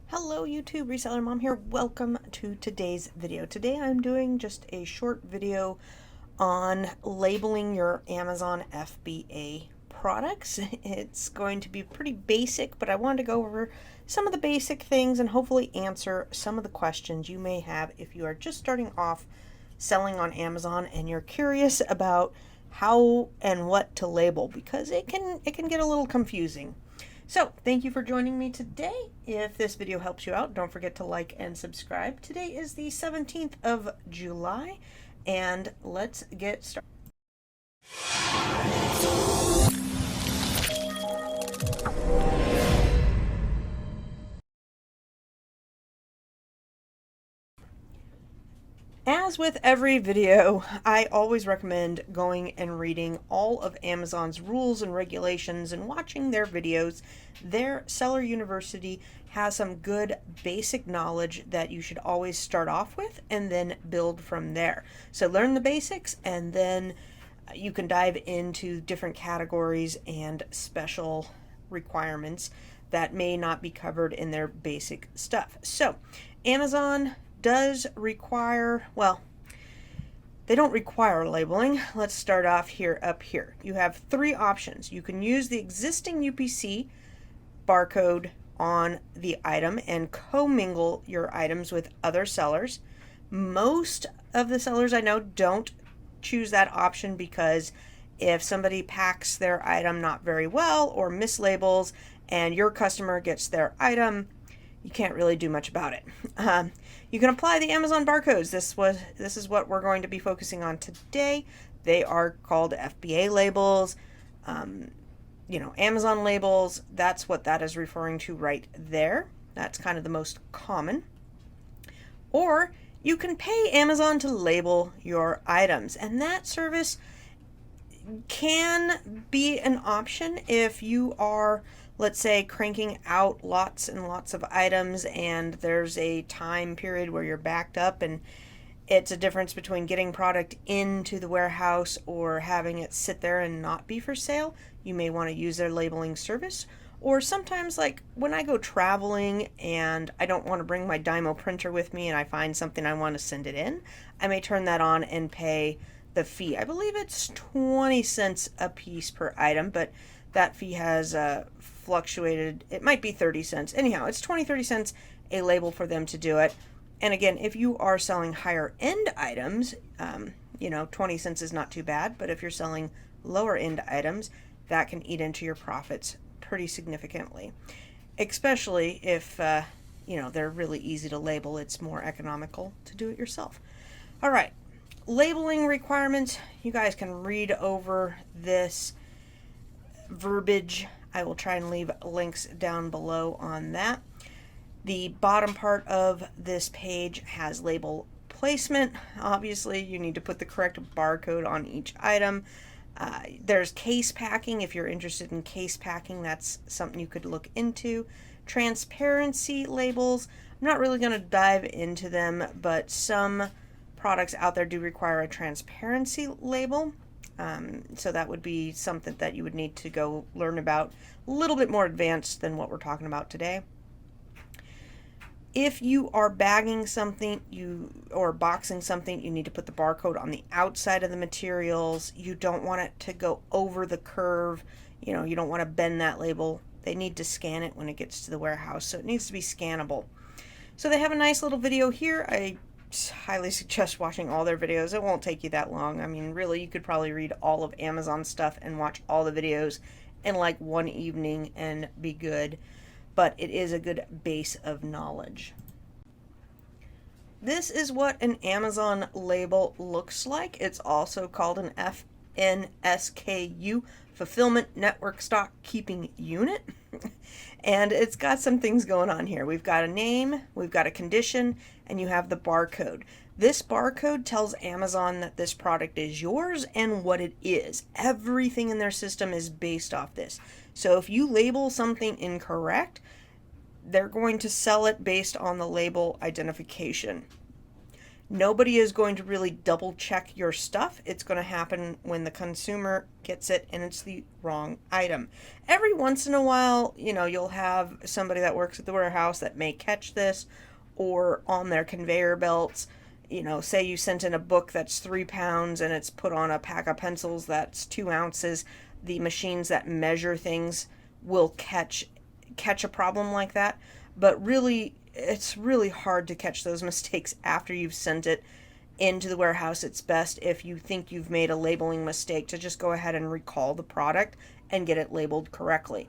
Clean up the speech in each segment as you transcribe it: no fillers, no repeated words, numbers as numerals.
Hello YouTube, Reseller Mom here. Welcome to today's video. Today I'm doing just a short video on labeling your Amazon FBA products. It's going to be pretty basic, but I wanted to go over some of the basic things and hopefully answer some of the questions you may have if you are just starting off selling on Amazon and you're curious about how and what to label, because it can get a little confusing. So, thank you for joining me today. If this video helps you out, don't forget to like and subscribe. Today is the 17th of July, and let's get started. As with every video, I always recommend going and reading all of Amazon's rules and regulations and watching their videos. Their Seller University has some good basic knowledge that you should always start off with and then build from there. So learn the basics and then you can dive into different categories and special requirements that may not be covered in their basic stuff. So Amazon does require, well, they don't require labeling. Let's start off here up here. You have three options. You can use the existing UPC barcode on the item and commingle your items with other sellers. Most of the sellers I know don't choose that option because if somebody packs their item not very well or mislabels and your customer gets their item, you can't really do much about it. You can apply the Amazon barcodes. This is what we're going to be focusing on today. They are called FBA labels, Amazon labels. That's what that is referring to right there. That's kind of the most common. Or you can pay Amazon to label your items, and that service can be an option if you are, let's say, cranking out lots and lots of items and there's a time period where you're backed up, and it's a difference between getting product into the warehouse or having it sit there and not be for sale. You may want to use their labeling service. Or sometimes, like when I go traveling and I don't want to bring my Dymo printer with me and I find something I want to send it in, I may turn that on and pay the fee. I believe it's 20 cents a piece per item, but that fee has fluctuated. It might be 30 cents. Anyhow, it's 30 cents a label for them to do it. And again, if you are selling higher end items, 20 cents is not too bad. But if you're selling lower end items, that can eat into your profits pretty significantly. Especially if, they're really easy to label. It's more economical to do it yourself. All right. Labeling requirements. You guys can read over this verbiage. I will try and leave links down below on that. The bottom part of this page has label placement. Obviously, you need to put the correct barcode on each item. There's case packing. If you're interested in case packing, that's something you could look into. Transparency labels. I'm not really going to dive into them, but some products out there do require a transparency label. So that would be something that you would need to go learn about, a little bit more advanced than what we're talking about today. If you are bagging something or boxing something, you need to put the barcode on the outside of the materials. You don't want it to go over the curve. You don't want to bend that label. They need to scan it when it gets to the warehouse, so it needs to be scannable. So they have a nice little video here. I highly suggest watching all their videos. It won't take you that long. I mean, really, you could probably read all of Amazon stuff and watch all the videos in like one evening and be good. But it is a good base of knowledge. This is what an Amazon label looks like. It's also called an FNSKU, Fulfillment Network Stock Keeping Unit. And it's got some things going on here. We've got a name, we've got a condition, and you have the barcode. This barcode tells Amazon that this product is yours and what it is. Everything in their system is based off this. So if you label something incorrect, they're going to sell it based on the label identification. Nobody is going to really double check your stuff. It's going to happen when the consumer gets it and it's the wrong item. Every once in a while, you'll have somebody that works at the warehouse that may catch this, or on their conveyor belts. Say you sent in a book that's 3 pounds and it's put on a pack of pencils that's 2 ounces. The machines that measure things will catch a problem like that. But really, it's really hard to catch those mistakes after you've sent it into the warehouse. It's best, if you think you've made a labeling mistake, to just go ahead and recall the product and get it labeled correctly.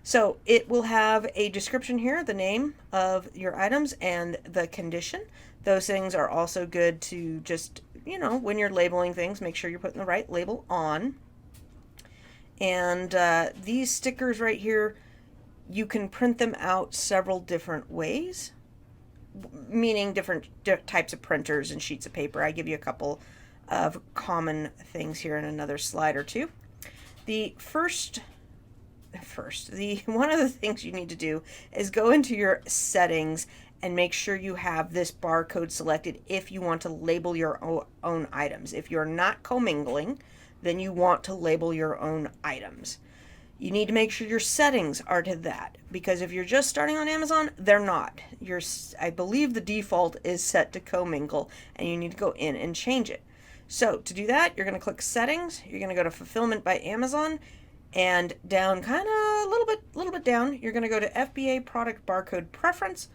So it will have a description here, the name of your items and the condition. Those things are also good to just, when you're labeling things, make sure you're putting the right label on. And these stickers right here, you can print them out several different ways, meaning different types of printers and sheets of paper. I give you a couple of common things here in another slide or two. The one of the things you need to do is go into your settings and make sure you have this barcode selected if you want to label your own items. If you're not commingling, then you want to label your own items. You need to make sure your settings are to that, because if you're just starting on Amazon, they're not. I believe the default is set to commingle, and you need to go in and change it. So to do that, you're going to click Settings. You're going to go to Fulfillment by Amazon, and down kind of a little bit down, you're going to go to FBA Product Barcode Preference,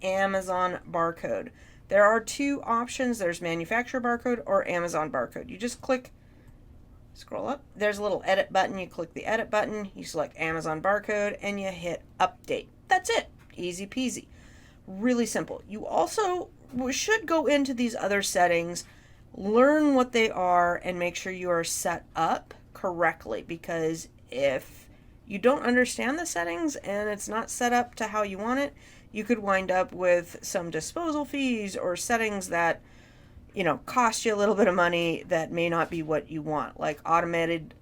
Amazon Barcode. There are two options. There's Manufacturer Barcode or Amazon Barcode. You just scroll up. There's a little edit button. You click the edit button. You select Amazon Barcode and you hit update. That's it. Easy peasy. Really simple. You also should go into these other settings, learn what they are, and make sure you are set up correctly, because if you don't understand the settings and it's not set up to how you want it, you could wind up with some disposal fees or settings that cost you a little bit of money that may not be what you want. Like automated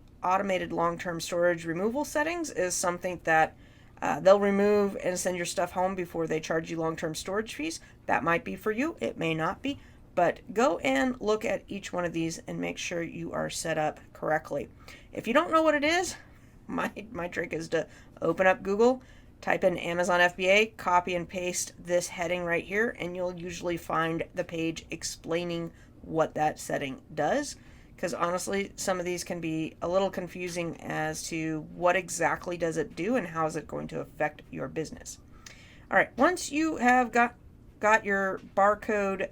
long-term storage removal settings is something that they'll remove and send your stuff home before they charge you long-term storage fees. That might be for you. It may not be. But go and look at each one of these and make sure you are set up correctly. If you don't know what it is, my trick is to open up Google, type in Amazon FBA, copy and paste this heading right here, and you'll usually find the page explaining what that setting does. Because honestly, some of these can be a little confusing as to what exactly does it do and how is it going to affect your business. All right, once you have got your barcode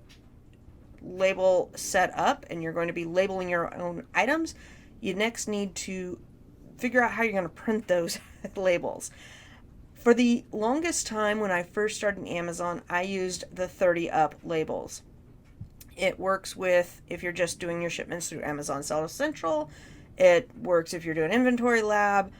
label set up and you're going to be labeling your own items, you next need to figure out how you're going to print those labels. For the longest time when I first started Amazon, I used the 30 up labels. It works if you're just doing your shipments through Amazon Seller Central. It works if you're doing Inventory Lab.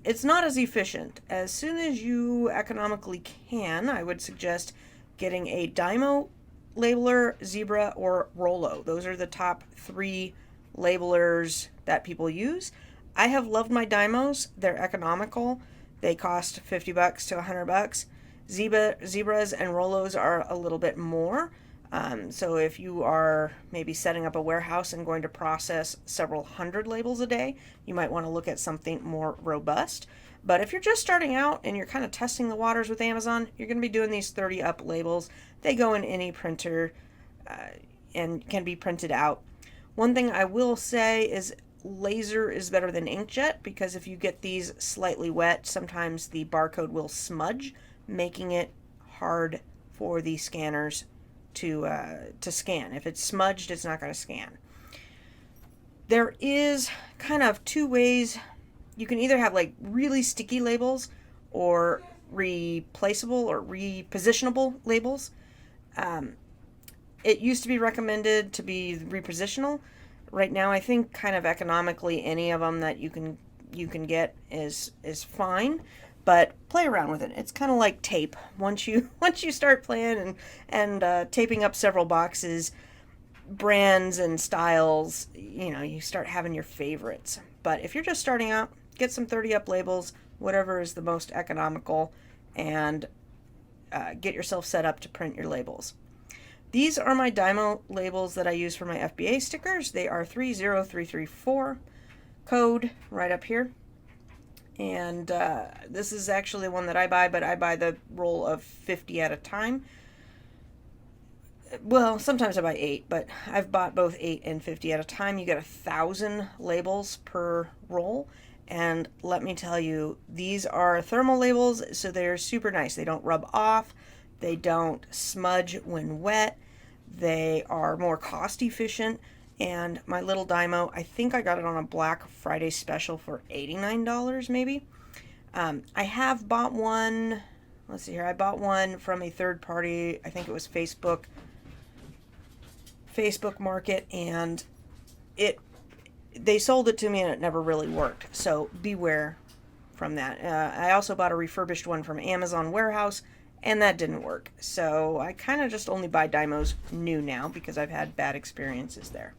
It's not as efficient. As soon as you economically can, I would suggest getting a Dymo labeler, Zebra, or Rollo. Those are the top 3 labelers that people use. I have loved my Dymos. They're economical. They cost $50 to $100. Zebras and Rollos are a little bit more. So if you are maybe setting up a warehouse and going to process several hundred labels a day, you might want to look at something more robust. But if you're just starting out and you're kind of testing the waters with Amazon, you're going to be doing these 30 up labels. They go in any printer and can be printed out. One thing I will say is laser is better than inkjet, because if you get these slightly wet, sometimes the barcode will smudge, making it hard for the scanners to scan. If it's smudged, it's not going to scan. There is kind of 2 ways. You can either have like really sticky labels or replaceable or repositionable labels. It used to be recommended to be repositional. Right now, I think kind of economically any of them that you can get is fine, but play around with it. It's kind of like tape. Once you start playing and taping up several boxes, brands and styles, you start having your favorites. But if you're just starting out, get some 30 up labels, whatever is the most economical, and get yourself set up to print your labels. These are my Dymo labels that I use for my FBA stickers. They are 30334 code right up here. And this is actually one that I buy, but I buy the roll of 50 at a time. Well, sometimes I buy 8, but I've bought both 8 and 50 at a time. You get 1,000 labels per roll. And let me tell you, these are thermal labels, so they're super nice. They don't rub off. They don't smudge when wet. They are more cost efficient. And my little Dymo, I think I got it on a Black Friday special for $89 maybe. I have bought one, let's see here, I bought one from a third party, I think it was Facebook Market, and they sold it to me and it never really worked. So beware from that. I also bought a refurbished one from Amazon Warehouse, and that didn't work. So I kind of just only buy Dymos new now because I've had bad experiences there.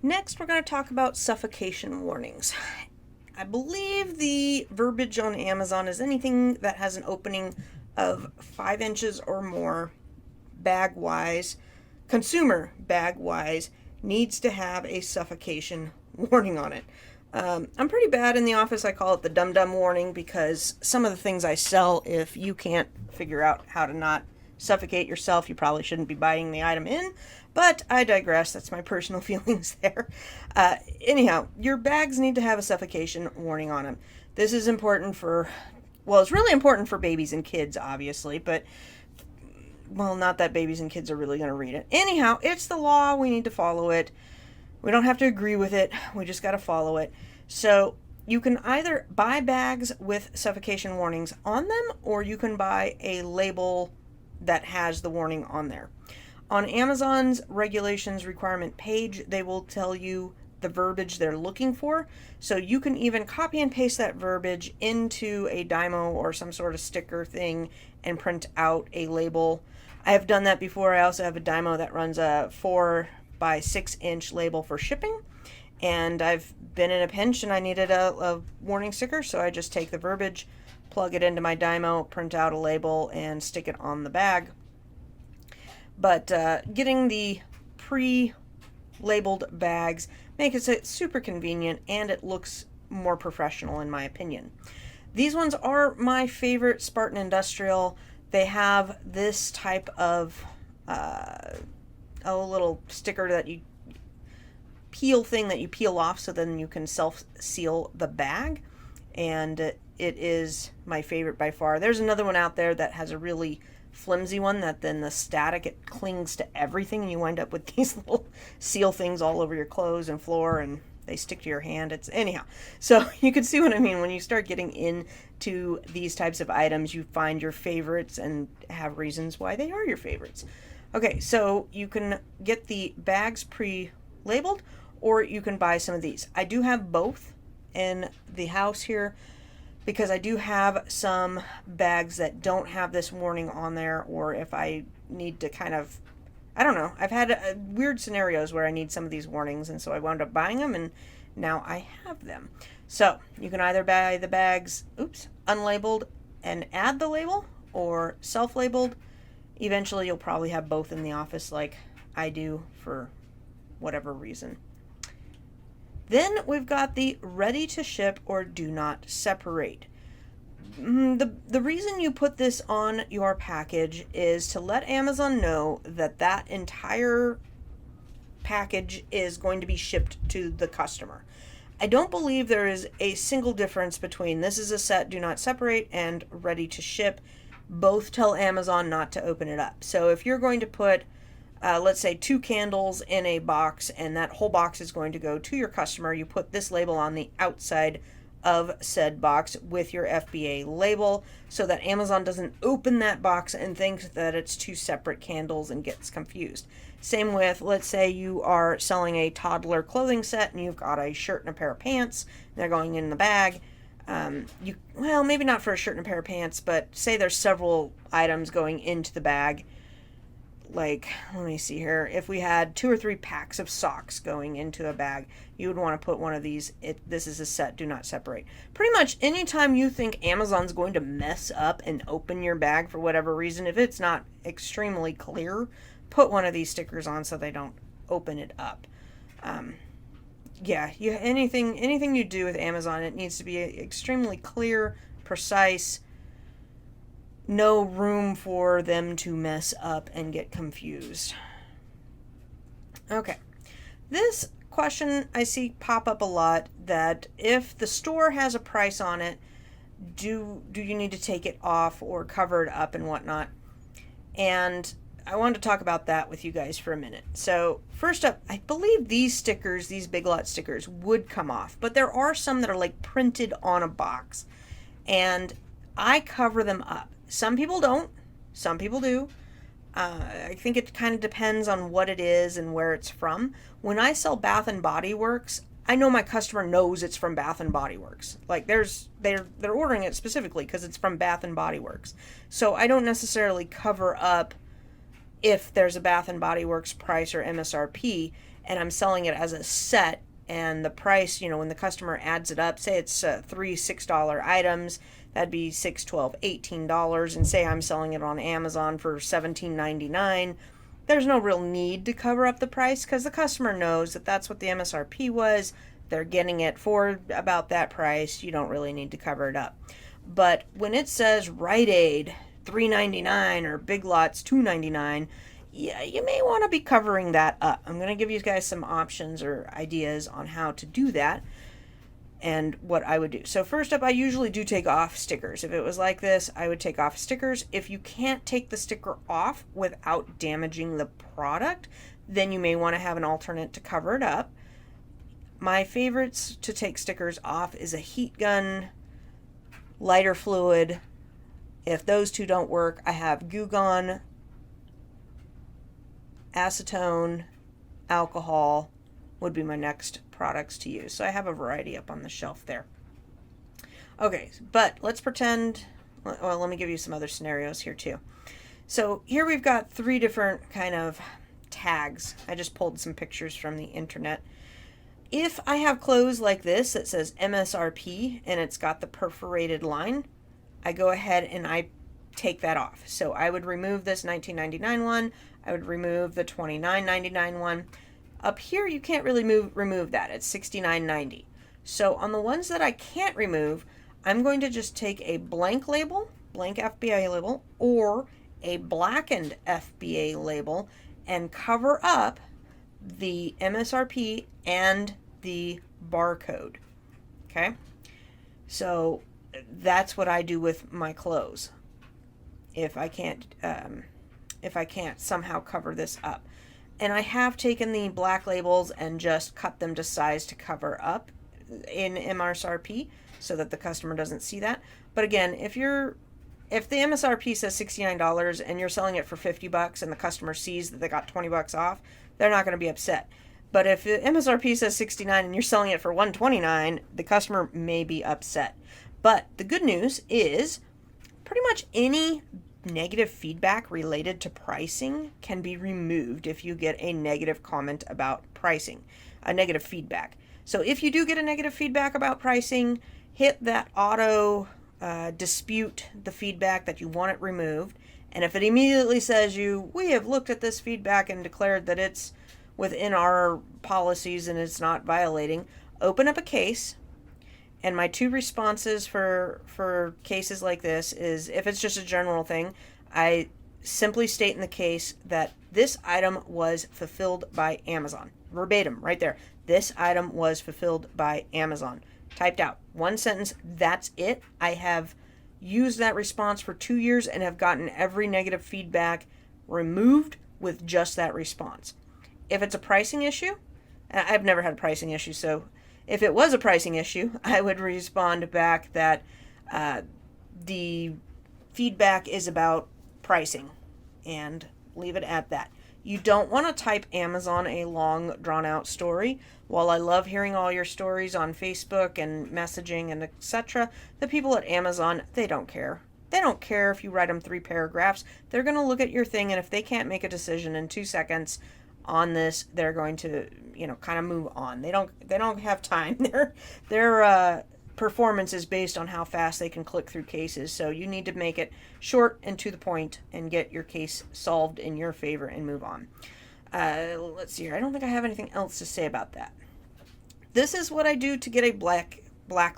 Next, we're going to talk about suffocation warnings. I believe the verbiage on Amazon is anything that has an opening of 5 inches or more, bag-wise, consumer bag-wise, needs to have a suffocation warning on it. I'm pretty bad in the office. I call it the dum-dum warning because some of the things I sell, if you can't figure out how to not suffocate yourself, you probably shouldn't be buying the item in. But I digress. That's my personal feelings there. Anyhow, your bags need to have a suffocation warning on them. This is important for, well, it's really important for babies and kids, obviously, but, well, not that babies and kids are really going to read it. Anyhow, it's the law. We need to follow it. We don't have to agree with it. We just got to follow it. So you can either buy bags with suffocation warnings on them, or you can buy a label that has the warning on there. On Amazon's regulations requirement page, they will tell you the verbiage they're looking for. So you can even copy and paste that verbiage into a Dymo or some sort of sticker thing and print out a label. I have done that before. I also have a Dymo that runs a 4 by 6 inch label for shipping. And I've been in a pinch and I needed a warning sticker, so I just take the verbiage, plug it into my Dymo, print out a label, and stick it on the bag. But getting the pre-labeled bags makes it super convenient, and it looks more professional in my opinion. These ones are my favorite. Spartan Industrial. They have this type of a little sticker that you peel thing that you peel off, so then you can self-seal the bag, and it is my favorite by far. There's another one out there that has a really flimsy one that then the static, it clings to everything, and you wind up with these little seal things all over your clothes and floor, and they stick to your hand. It's anyhow. So you can see what I mean. When you start getting into these types of items, you find your favorites and have reasons why they are your favorites. Okay, so you can get the bags pre-labeled, or you can buy some of these. I do have both in the house here, because I do have some bags that don't have this warning on there, or if I need to kind of, I don't know, I've had weird scenarios where I need some of these warnings, and so I wound up buying them, and now I have them. So you can either buy the bags, unlabeled and add the label, or self-labeled. Eventually you'll probably have both in the office like I do for whatever reason. Then we've got the ready to ship or do not separate. The reason you put this on your package is to let Amazon know that that entire package is going to be shipped to the customer. I don't believe there is a single difference between this is a set, do not separate, and ready to ship. Both tell Amazon not to open it up. So if you're going to put let's say 2 candles in a box, and that whole box is going to go to your customer, you put this label on the outside of said box with your FBA label, so that Amazon doesn't open that box and think that it's 2 separate candles and gets confused. Same with, let's say you are selling a toddler clothing set and you've got a shirt and a pair of pants, and they're going in the bag. Well, maybe not for a shirt and a pair of pants, but say there's several items going into the bag. Like, let me see here, if we had 2 or 3 packs of socks going into a bag, you would want to put one of these, this is a set, do not separate. Pretty much anytime you think Amazon's going to mess up and open your bag for whatever reason, if it's not extremely clear, put one of these stickers on so they don't open it up. Yeah, anything you do with Amazon, it needs to be extremely clear, precise, no room for them to mess up and get confused. Okay, this question I see pop up a lot, that if the store has a price on it, do you need to take it off or cover it up and whatnot? And I wanted to talk about that with you guys for a minute. So first up, I believe these stickers, these Big Lot stickers, would come off, but there are some that are like printed on a box, and I cover them up. Some people don't, some people do. I think it kind of depends on what it is and where it's from. When I sell Bath and Body Works, I know my customer knows it's from Bath and Body Works. Like they're ordering it specifically because it's from Bath and Body Works. So I don't necessarily cover up if there's a Bath and Body Works price or MSRP, and I'm selling it as a set, and the price, when the customer adds it up, say it's three $6 items, that'd be $6, $12, $18, and say I'm selling it on Amazon for $17.99. There's no real need to cover up the price because the customer knows that that's what the MSRP was. They're getting it for about that price. You don't really need to cover it up. But when it says Rite Aid $3.99 or Big Lots $2.99, yeah, you may want to be covering that up. I'm going to give you guys some options or ideas on how to do that and what I would do. So first up, I usually do take off stickers. If it was like this, I would take off stickers. If you can't take the sticker off without damaging the product, then you may want to have an alternate to cover it up. My favorites to take stickers off is a heat gun, lighter fluid. If those two don't work, I have Goo Gone, acetone, alcohol would be my next products to use. So I have a variety up on the shelf there. Okay, but let's pretend, well, let me give you some other scenarios here too. So here we've got 3 different kind of tags. I just pulled some pictures from the internet. If I have clothes like this that says MSRP and it's got the perforated line, I go ahead and I take that off. So I would remove this $19.99 one. I would remove the $29.99 one. Up here, you can't really remove that. It's $69.90. So on the ones that I can't remove, I'm going to just take a blank label, blank FBA label, or a blackened FBA label and cover up the MSRP and the barcode. Okay? So that's what I do with my clothes. If I can't somehow cover this up. And I have taken the black labels and just cut them to size to cover up in MSRP so that the customer doesn't see that. But again, if the MSRP says $69 and you're selling it for $50 and the customer sees that they got $20 off, they're not going to be upset. But if the MSRP says $69 and you're selling it for $129, the customer may be upset. But the good news is pretty much any negative feedback related to pricing can be removed if you get a negative comment about pricing, a negative feedback. So if you do get a negative feedback about pricing, hit that auto dispute the feedback that you want it removed. And if it immediately says we have looked at this feedback and declared that it's within our policies and it's not violating, open up a case. And my 2 responses for cases like this is, if it's just a general thing, I simply state in the case that this item was fulfilled by Amazon. Verbatim, right there. This item was fulfilled by Amazon. Typed out. 1 sentence, that's it. I have used that response for 2 years and have gotten every negative feedback removed with just that response. If it's a pricing issue, I've never had a pricing issue, so if it was a pricing issue, I would respond back that the feedback is about pricing and leave it at that. You don't want to type Amazon a long, drawn-out story. While I love hearing all your stories on Facebook and messaging and etc., the people at Amazon, they don't care. They don't care if you write them 3 paragraphs. They're going to look at your thing, and if they can't make a decision in 2 seconds on this, they're going to, kind of move on. They don't have time. They're performance is based on how fast they can click through cases. So you need to make it short and to the point and get your case solved in your favor and move on. Let's see here. I don't think I have anything else to say about that. This is what I do to get a black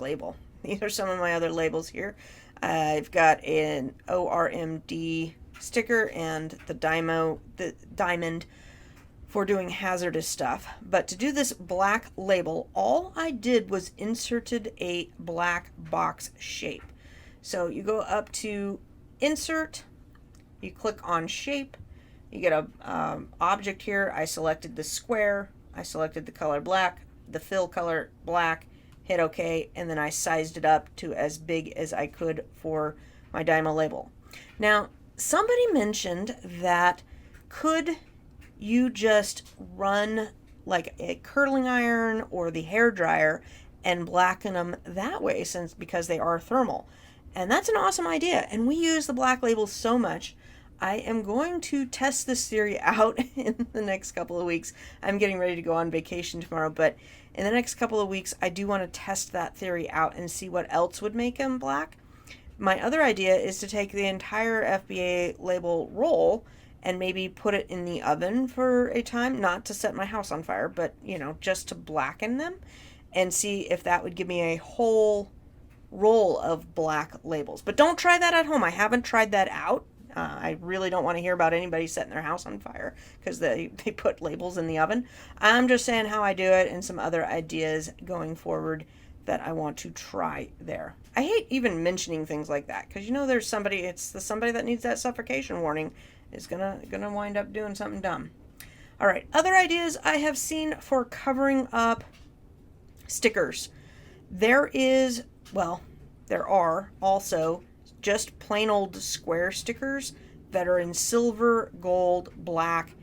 label. These are some of my other labels here. I've got an ORMD sticker and the diamond for doing hazardous stuff. But to do this black label, all I did was inserted a black box shape. So you go up to insert, you click on shape, you get a object here. I selected the square, I selected the color black, the fill color black, hit OK, and then I sized it up to as big as I could for my Dymo label. Now, somebody mentioned that could you just run like a curling iron or the hair dryer and blacken them that way, because they are thermal. And that's an awesome idea. And we use the black labels so much. I am going to test this theory out in the next couple of weeks. I'm getting ready to go on vacation tomorrow, but in the next couple of weeks, I do want to test that theory out and see what else would make them black. My other idea is to take the entire FBA label roll and maybe put it in the oven for a time, not to set my house on fire, but, you know, just to blacken them and see if that would give me a whole roll of black labels. But don't try that at home. I haven't tried that out. I really don't want to hear about anybody setting their house on fire because they put labels in the oven. I'm just saying how I do it and some other ideas going forward that I want to try there. I hate even mentioning things like that because, you know, there's somebody, it's the somebody that needs that suffocation warning is gonna wind up doing something dumb. All right, other ideas I have seen for covering up stickers. There are also just plain old square stickers that are in silver, gold, black.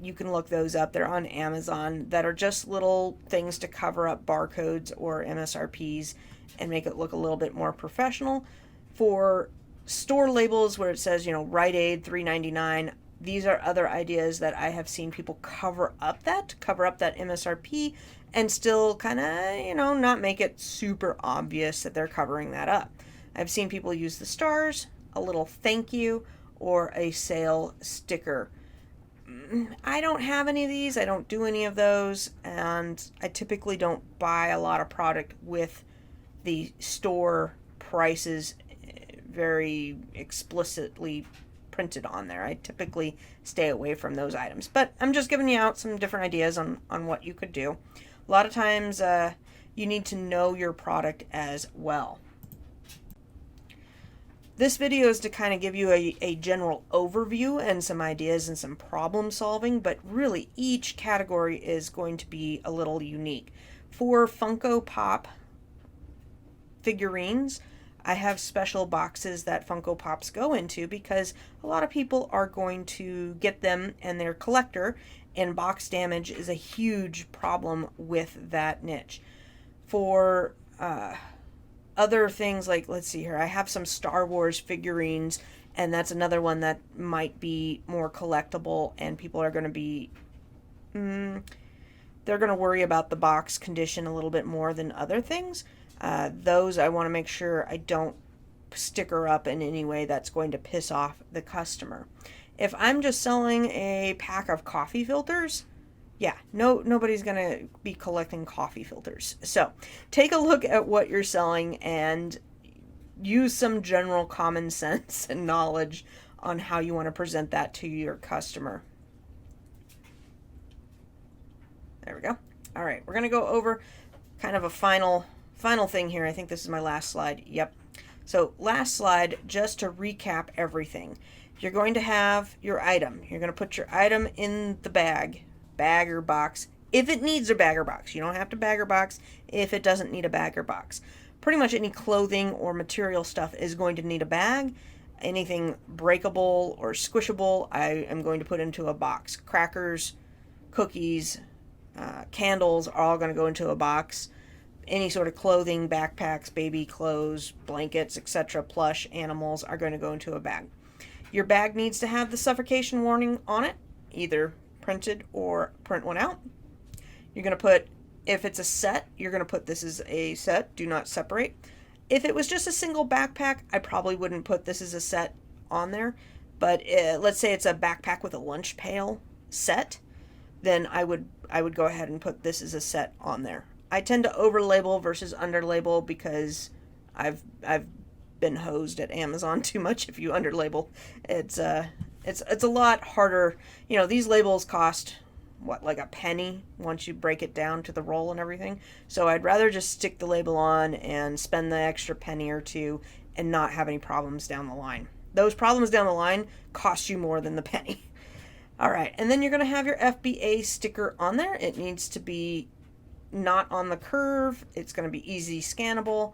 You can look those up. They're on Amazon, that are just little things to cover up barcodes or MSRPs and make it look a little bit more professional. For store labels where it says, you know, Rite Aid $3.99, these are other ideas that I have seen people cover up that MSRP and still kind of, you know, not make it super obvious that they're covering that up. I've seen people use the stars, a little thank you, or a sale sticker. I don't have any of these. I don't do any of those, and I typically don't buy a lot of product with the store prices very explicitly printed on there. I typically stay away from those items, but I'm just giving you out some different ideas on what you could do. A lot of times you need to know your product as well. This video is to kind of give you a general overview and some ideas and some problem solving, but really each category is going to be a little unique. For Funko Pop figurines, I have special boxes that Funko Pops go into because a lot of people are going to get them and they're collector, and box damage is a huge problem with that niche. For other things like, let's see here, I have some Star Wars figurines, and that's another one that might be more collectible, and people are going to be, they're going to worry about the box condition a little bit more than other things. Those I want to make sure I don't sticker up in any way that's going to piss off the customer. If I'm just selling a pack of coffee filters, yeah, nobody's going to be collecting coffee filters. So take a look at what you're selling and use some general common sense and knowledge on how you want to present that to your customer. There we go. All right, we're going to go over kind of a final thing here. I think this is my last slide. Yep. So last slide, just to recap everything. You're going to have your item. You're going to put your item in the bag or box, if it needs a bag or box. You don't have to bag or box if it doesn't need a bag or box. Pretty much any clothing or material stuff is going to need a bag. Anything breakable or squishable, I am going to put into a box. Crackers, cookies, candles are all going to go into a box. Any sort of clothing, backpacks, baby clothes, blankets, etc., plush animals are going to go into a bag. Your bag needs to have the suffocation warning on it, either printed or print one out. You're going to put If it's a set, you're going to put this as a set, do not separate. If it was just a single backpack, I probably wouldn't put this as a set on there. But let's say it's a backpack with a lunch pail set, then I would go ahead and put this as a set on there. I tend to over label versus under label because I've been hosed at Amazon too much if you under label. It's a lot harder. You know, these labels cost what, like a penny once you break it down to the roll and everything. So I'd rather just stick the label on and spend the extra penny or two and not have any problems down the line. Those problems down the line cost you more than the penny. All right, and then you're going to have your FBA sticker on there. It needs to be not on the curve. It's going to be easy scannable.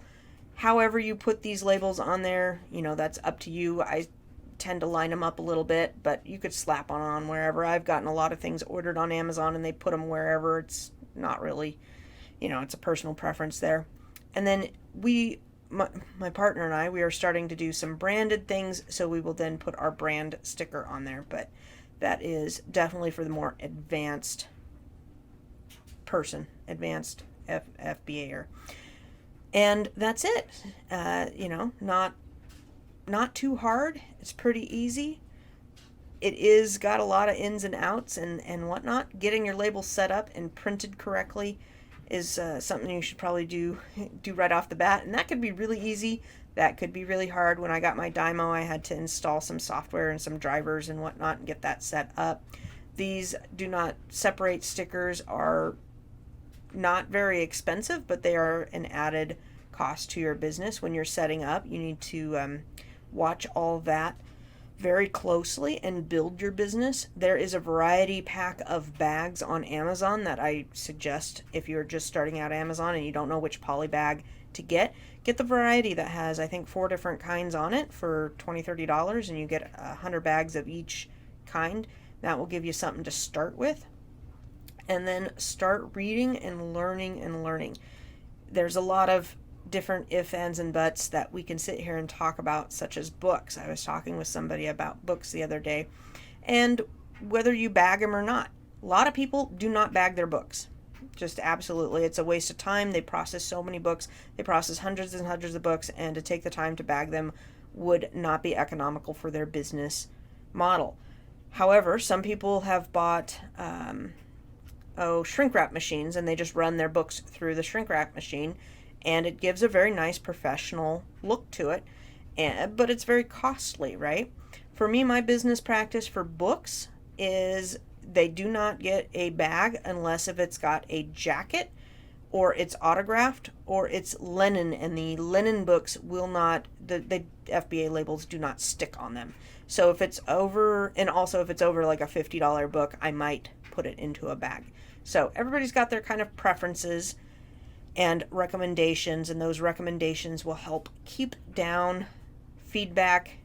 However you put these labels on there, you know, that's up to you. I tend to line them up a little bit, but you could slap on wherever. I've gotten a lot of things ordered on Amazon and they put them wherever. It's not really, you know, it's a personal preference there. And then my partner and I, we are starting to do some branded things, so we will then put our brand sticker on there. But that is definitely for the more advanced person, advanced FBAer. And that's it. You know, not too hard. It's pretty easy. It is got a lot of ins and outs and whatnot. Getting your labels set up and printed correctly is something you should probably do right off the bat. And that could be really easy. That could be really hard. When I got my Dymo, I had to install some software and some drivers and whatnot and get that set up. These do not separate stickers are not very expensive, but they are an added cost to your business when you're setting up. You need to watch all that very closely and build your business. There is a variety pack of bags on Amazon that I suggest if you're just starting out Amazon and you don't know which poly bag to get the variety that has, I think, 4 different kinds on it for $20-$30, and you get 100 bags of each kind. That will give you something to start with. And then start reading and learning. There's a lot of different ifs, ands, and buts that we can sit here and talk about, such as books. I was talking with somebody about books the other day, and whether you bag them or not. A lot of people do not bag their books. Just absolutely. It's a waste of time. They process so many books. They process hundreds and hundreds of books, and to take the time to bag them would not be economical for their business model. However, some people have bought shrink wrap machines, and they just run their books through the shrink wrap machine, and it gives a very nice professional look to it, but it's very costly, right? For me, my business practice for books is they do not get a bag unless if it's got a jacket or it's autographed or it's linen, and the linen books will not, the FBA labels do not stick on them. So if it's over, and also if it's over like a $50 book, I might put it into a bag. So everybody's got their kind of preferences and recommendations, and those recommendations will help keep down feedback,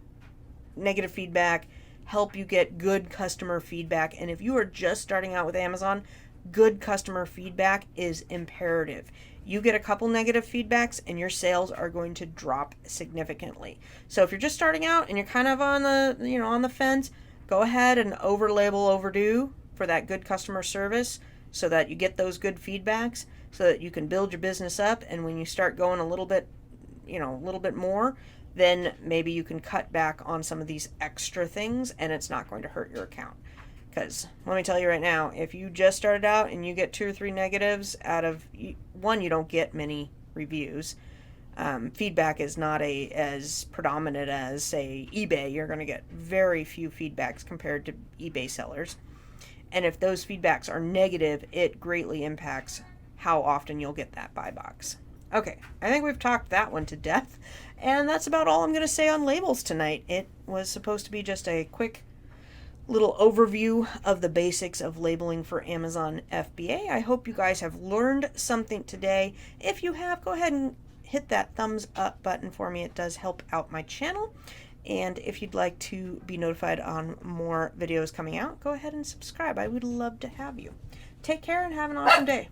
negative feedback, help you get good customer feedback. And if you are just starting out with Amazon, good customer feedback is imperative. You get a couple negative feedbacks and your sales are going to drop significantly. So if you're just starting out and you're kind of on the fence, go ahead and overdue for that good customer service so that you get those good feedbacks, so that you can build your business up. And when you start going a little bit more, then maybe you can cut back on some of these extra things and it's not going to hurt your account. Because let me tell you right now, if you just started out and you get 2 or 3 negatives out of one, you don't get many reviews. Feedback is not as predominant as, say, eBay. You're going to get very few feedbacks compared to eBay sellers. And if those feedbacks are negative, it greatly impacts how often you'll get that buy box. Okay, I think we've talked that one to death. And that's about all I'm going to say on labels tonight. It was supposed to be just a quick little overview of the basics of labeling for Amazon FBA. I hope you guys have learned something today. If you have, go ahead and hit that thumbs up button for me. It does help out my channel. And if you'd like to be notified on more videos coming out, go ahead and subscribe. I would love to have you. Take care and have an awesome day.